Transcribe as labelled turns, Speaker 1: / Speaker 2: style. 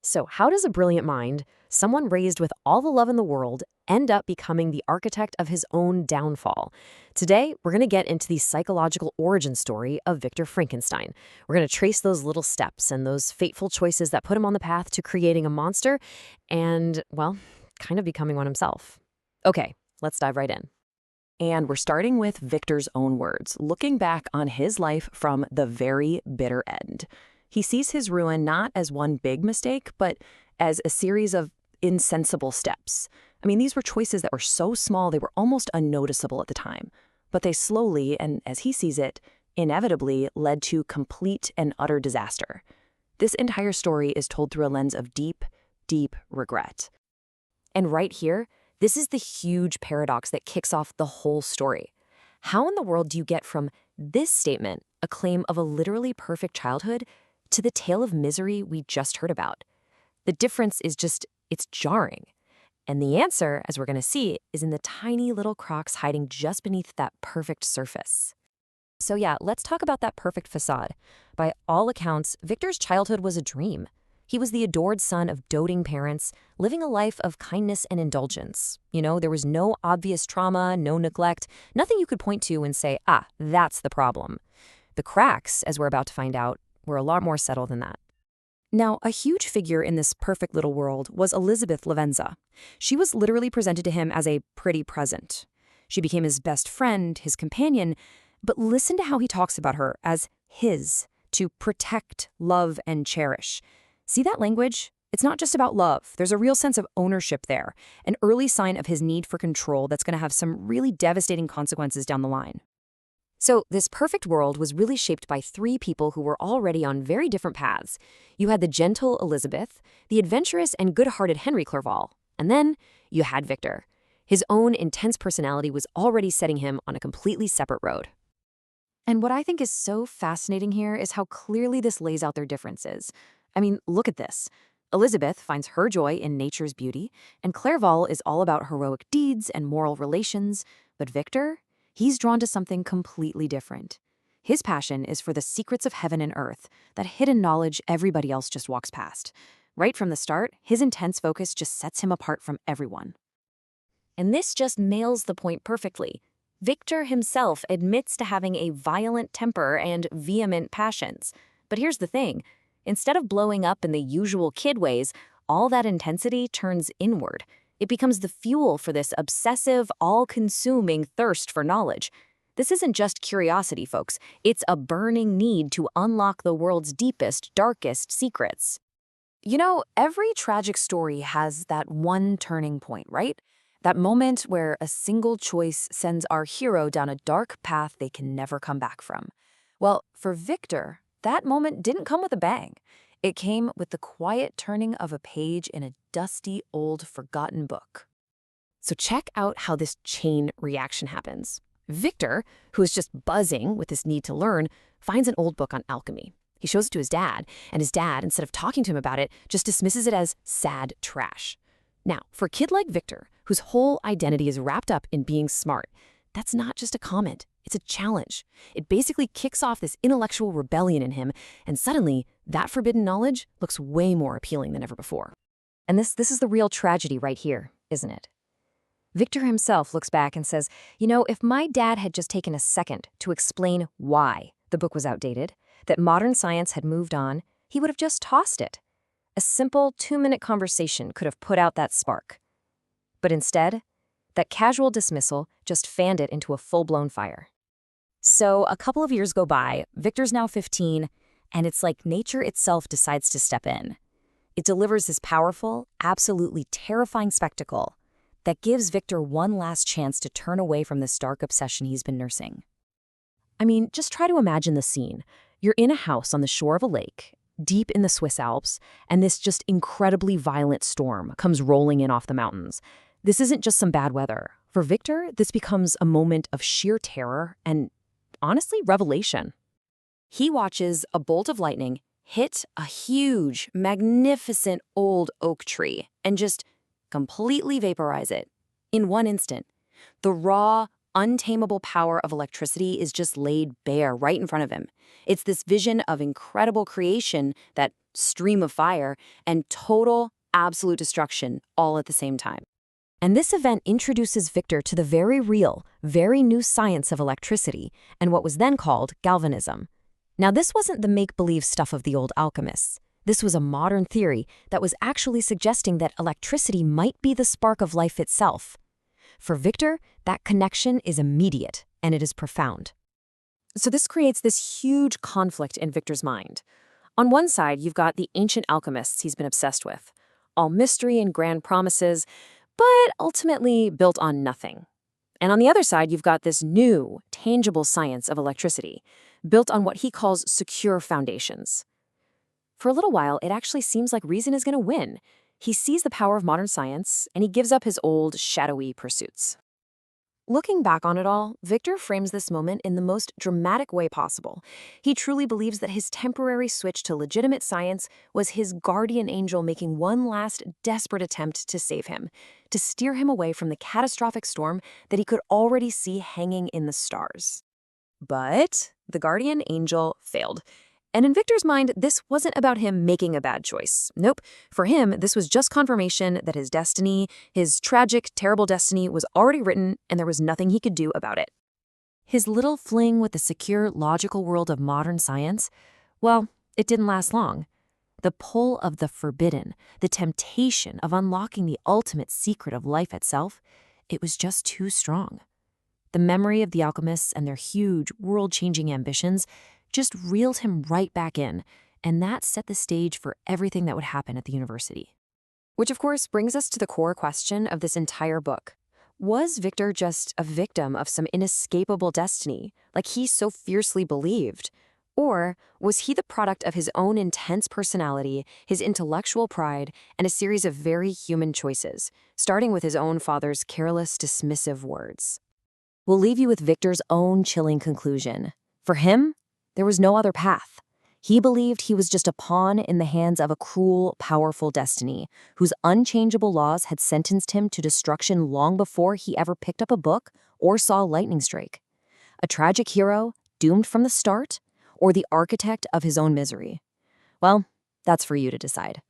Speaker 1: So, how does a brilliant mind, someone raised with all the love in the world, end up becoming the architect of his own downfall? Today, we're going to get into the psychological origin story of Victor Frankenstein. We're going to trace those little steps and those fateful choices that put him on the path to creating a monster and, well, kind of becoming one himself. Okay, let's dive right in.
Speaker 2: And we're starting with Victor's own words, looking back on his life from the very bitter end. He sees his ruin not as one big mistake, but as a series of insensible steps. I mean, these were choices that were so small they were almost unnoticeable at the time. But they slowly, and as he sees it, inevitably led to complete and utter disaster. This entire story is told through a lens of deep, deep regret.
Speaker 1: And right here, this is the huge paradox that kicks off the whole story. How in the world do you get from this statement, a claim of a literally perfect childhood, to the tale of misery we just heard about? The difference is just, it's jarring. And the answer, as we're going to see, is in the tiny little cracks hiding just beneath that perfect surface. So yeah, let's talk about that perfect facade. By all accounts, Victor's childhood was a dream. He was the adored son of doting parents, living a life of kindness and indulgence. There was no obvious trauma, no neglect, nothing you could point to and say, that's the problem. The cracks, as we're about to find out, were a lot more subtle than that. Now, a huge figure in this perfect little world was Elizabeth Lavenza. She was literally presented to him as a pretty present. She became his best friend, his companion, but listen to how he talks about her as his, to protect, love, and cherish. See that language? It's not just about love. There's a real sense of ownership there, an early sign of his need for control that's going to have some really devastating consequences down the line. So this perfect world was really shaped by three people who were already on very different paths. You had the gentle Elizabeth, the adventurous and good-hearted Henry Clerval, and then you had Victor. His own intense personality was already setting him on a completely separate road. And what I think is so fascinating here is how clearly this lays out their differences. I mean, look at this. Elizabeth finds her joy in nature's beauty, and Clerval is all about heroic deeds and moral relations, but Victor, he's drawn to something completely different. His passion is for the secrets of heaven and earth, that hidden knowledge everybody else just walks past. Right from the start, his intense focus just sets him apart from everyone. And this just nails the point perfectly. Victor himself admits to having a violent temper and vehement passions. But here's the thing. Instead of blowing up in the usual kid ways, all that intensity turns inward. It becomes the fuel for this obsessive, all-consuming thirst for knowledge. This isn't just curiosity, folks. It's a burning need to unlock the world's deepest, darkest secrets. Every tragic story has that one turning point, right? That moment where a single choice sends our hero down a dark path they can never come back from. Well, for Victor, that moment didn't come with a bang. It came with the quiet turning of a page in a dusty, old, forgotten book. So check out how this chain reaction happens. Victor, who is just buzzing with this need to learn, finds an old book on alchemy. He shows it to his dad, and his dad, instead of talking to him about it, just dismisses it as sad trash. Now, for a kid like Victor, whose whole identity is wrapped up in being smart, that's not just a comment. It's a challenge. It basically kicks off this intellectual rebellion in him, and suddenly, that forbidden knowledge looks way more appealing than ever before. And this is the real tragedy right here, isn't it? Victor himself looks back and says, if my dad had just taken a second to explain why the book was outdated, that modern science had moved on, he would have just tossed it. A simple 2-minute conversation could have put out that spark. But instead, that casual dismissal just fanned it into a full-blown fire. So a couple of years go by, Victor's now 15, and it's like nature itself decides to step in. It delivers this powerful, absolutely terrifying spectacle that gives Victor one last chance to turn away from this dark obsession he's been nursing. I mean, just try to imagine the scene. You're in a house on the shore of a lake, deep in the Swiss Alps, and this just incredibly violent storm comes rolling in off the mountains. This isn't just some bad weather. For Victor, this becomes a moment of sheer terror and, honestly, revelation. He watches a bolt of lightning hit a huge, magnificent old oak tree and just completely vaporize it in one instant. The raw, untamable power of electricity is just laid bare right in front of him. It's this vision of incredible creation, that stream of fire, and total, absolute destruction all at the same time. And this event introduces Victor to the very real, very new science of electricity and what was then called galvanism. Now, this wasn't the make-believe stuff of the old alchemists. This was a modern theory that was actually suggesting that electricity might be the spark of life itself. For Victor, that connection is immediate, and it is profound. So this creates this huge conflict in Victor's mind. On one side, you've got the ancient alchemists he's been obsessed with, all mystery and grand promises, but ultimately built on nothing. And on the other side, you've got this new, tangible science of electricity, built on what he calls secure foundations. For a little while, it actually seems like reason is going to win. He sees the power of modern science, and he gives up his old, shadowy pursuits. Looking back on it all, Victor frames this moment in the most dramatic way possible. He truly believes that his temporary switch to legitimate science was his guardian angel making one last desperate attempt to save him, to steer him away from the catastrophic storm that he could already see hanging in the stars. But the guardian angel failed. And in Victor's mind, this wasn't about him making a bad choice. Nope. For him, this was just confirmation that his destiny, his tragic, terrible destiny, was already written and there was nothing he could do about it. His little fling with the secure, logical world of modern science, well, it didn't last long. The pull of the forbidden, the temptation of unlocking the ultimate secret of life itself, it was just too strong. The memory of the alchemists and their huge, world-changing ambitions just reeled him right back in, and that set the stage for everything that would happen at the university. Which, of course, brings us to the core question of this entire book. Was Victor just a victim of some inescapable destiny, like he so fiercely believed? Or was he the product of his own intense personality, his intellectual pride, and a series of very human choices, starting with his own father's careless, dismissive words? We'll leave you with Victor's own chilling conclusion. For him, there was no other path. He believed he was just a pawn in the hands of a cruel, powerful destiny, whose unchangeable laws had sentenced him to destruction long before he ever picked up a book or saw a lightning strike. A tragic hero, doomed from the start, or the architect of his own misery? Well, that's for you to decide.